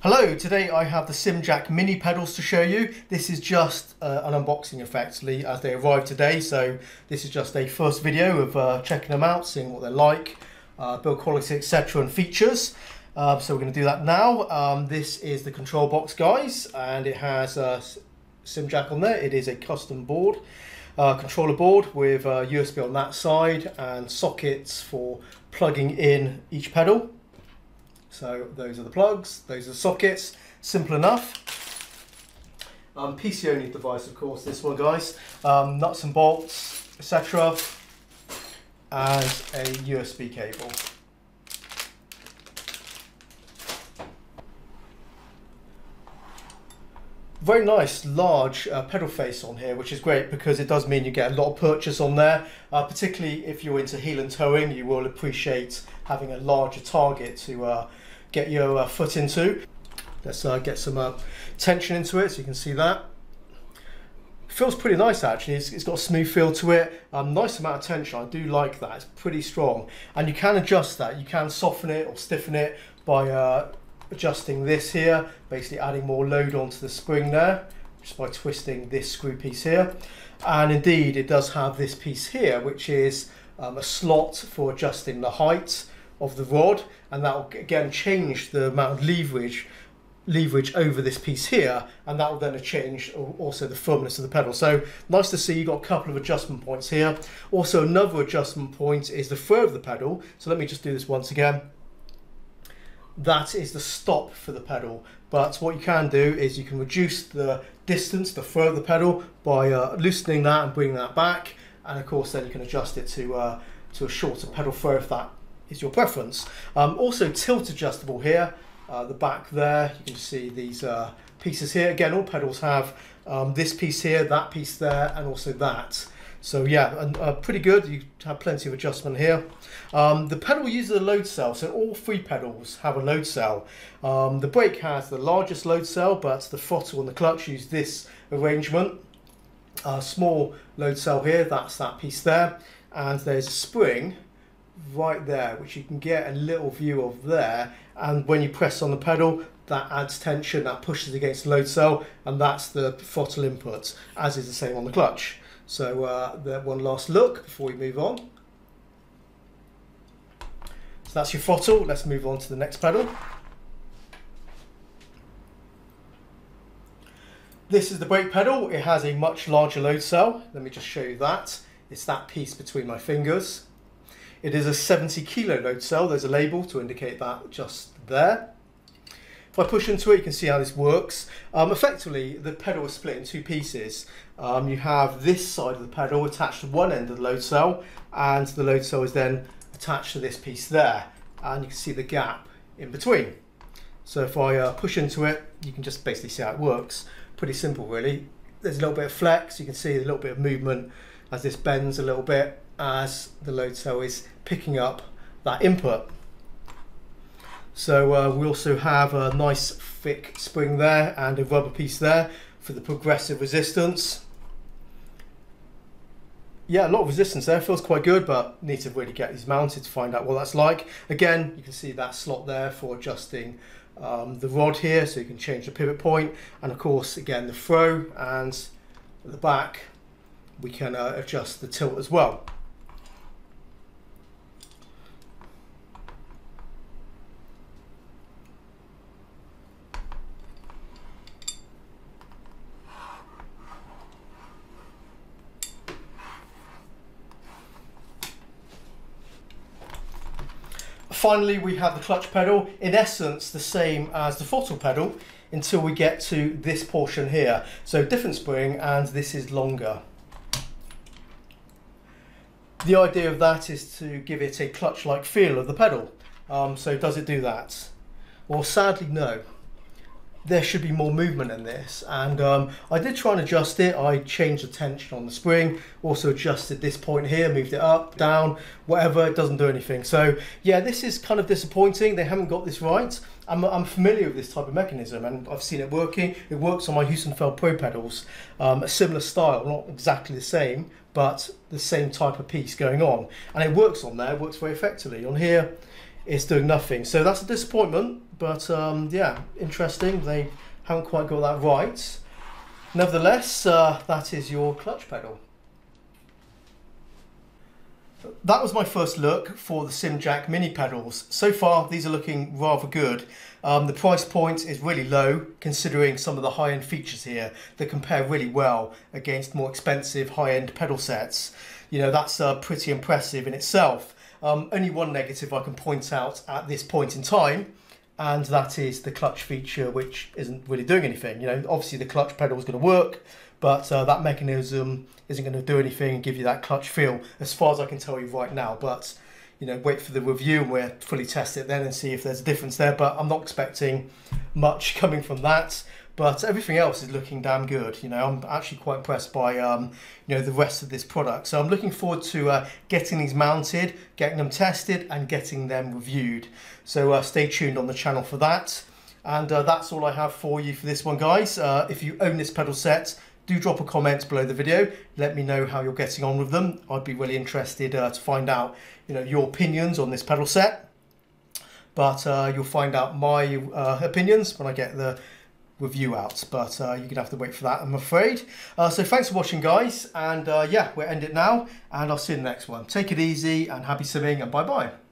Hello, today I have the SimJack mini pedals to show you. This is just an unboxing effectively as they arrived today, so this is just a first video of checking them out, seeing what they're like, build quality, etc. and features. So we're going to do that now. This is the control box, guys, and it has SimJack on there. It is a custom board, controller board with USB on that side and sockets for plugging in each pedal. So those are the plugs, those are the sockets, simple enough. PC only device, of course, this one, guys. Nuts and bolts, etc. And a USB cable. Very nice large pedal face on here, which is great because it does mean you get a lot of purchase on there. Particularly if you're into heel and toeing, you will appreciate having a larger target to get your foot into. Let's get some tension into it so you can see that. Feels pretty nice actually. It's got a smooth feel to it. Nice amount of tension. I do like that. It's pretty strong, and you can adjust that. You can soften it or stiffen it by adjusting this here, basically adding more load onto the spring there, just by twisting this screw piece here. And indeed it does have this piece here, which is a slot for adjusting the height of the rod, and that will again change the amount of leverage over this piece here, and that will then change also the firmness of the pedal. So nice to see you've got a couple of adjustment points here. Also another adjustment point is the throw of the pedal. So let me just do this once again. That is the stop for the pedal, but what you can do is you can reduce the distance, the throw of the pedal, by loosening that and bringing that back, and of course then you can adjust it to a shorter pedal throw if that is your preference. Also tilt adjustable here, the back there, you can see these pieces here. Again, all pedals have this piece here, that piece there, and also that. So yeah, pretty good. You have plenty of adjustment here. The pedal uses a load cell, so all three pedals have a load cell. The brake has the largest load cell, but the throttle and the clutch use this arrangement. Small load cell here, that's that piece there, and there's a spring right there, which you can get a little view of there, and when you press on the pedal, that adds tension, that pushes against the load cell, and that's the throttle input, as is the same on the clutch. So one last look before we move on. So that's your throttle. Let's move on to the next pedal. This is the brake pedal. It has a much larger load cell. Let me just show you that. It's that piece between my fingers. It is a 70 kilo load cell. There's a label to indicate that just there. If I push into it, you can see how this works. Effectively, the pedal is split in two pieces. You have this side of the pedal attached to one end of the load cell, and the load cell is then attached to this piece there, and you can see the gap in between. So if I push into it, you can just basically see how it works. Pretty simple, really. There's a little bit of flex. You can see a little bit of movement as this bends a little bit as the load cell is picking up that input. So we also have a nice thick spring there and a rubber piece there for the progressive resistance. Yeah, a lot of resistance there, feels quite good, but need to really get these mounted to find out what that's like. Again, you can see that slot there for adjusting the rod here, so you can change the pivot point, and of course again the throw, and at the back we can adjust the tilt as well. Finally, we have the clutch pedal, in essence the same as the throttle pedal until we get to this portion here. So different spring, and this is longer. The idea of that is to give it a clutch-like feel of the pedal. So does it do that? Well, sadly no. There should be more movement in this, and I did try and adjust it. I changed the tension on the spring, also adjusted this point here, moved it up, down, whatever, it doesn't do anything. So yeah, this is kind of disappointing. They haven't got this right. I'm familiar with this type of mechanism, and I've seen it working. It works on my Hussenfeld Pro pedals, a similar style, not exactly the same, but the same type of piece going on, and it works on there. It works very effectively. On here it's doing nothing. So that's a disappointment, but yeah, interesting. They haven't quite got that right. Nevertheless, that is your clutch pedal. That was my first look for the SimJack mini pedals. So far, these are looking rather good. The price point is really low, considering some of the high-end features here that compare really well against more expensive high-end pedal sets. You know, that's pretty impressive in itself. Only one negative I can point out at this point in time, and that is the clutch feature, which isn't really doing anything. You know, obviously the clutch pedal is going to work, but that mechanism isn't going to do anything and give you that clutch feel, as far as I can tell you right now. But, you know, wait for the review and we'll fully test it then and see if there's a difference there. But I'm not expecting much coming from that. But everything else is looking damn good. You know, I'm actually quite impressed by, you know, the rest of this product. So I'm looking forward to getting these mounted, getting them tested and getting them reviewed. So stay tuned on the channel for that. And that's all I have for you for this one, guys. If you own this pedal set, do drop a comment below the video. Let me know how you're getting on with them. I'd be really interested to find out, you know, your opinions on this pedal set. But you'll find out my opinions when I get the review out. But you're going to have to wait for that, I'm afraid. So thanks for watching, guys. And yeah, we'll end it now. And I'll see you in the next one. Take it easy and happy simming, and bye-bye.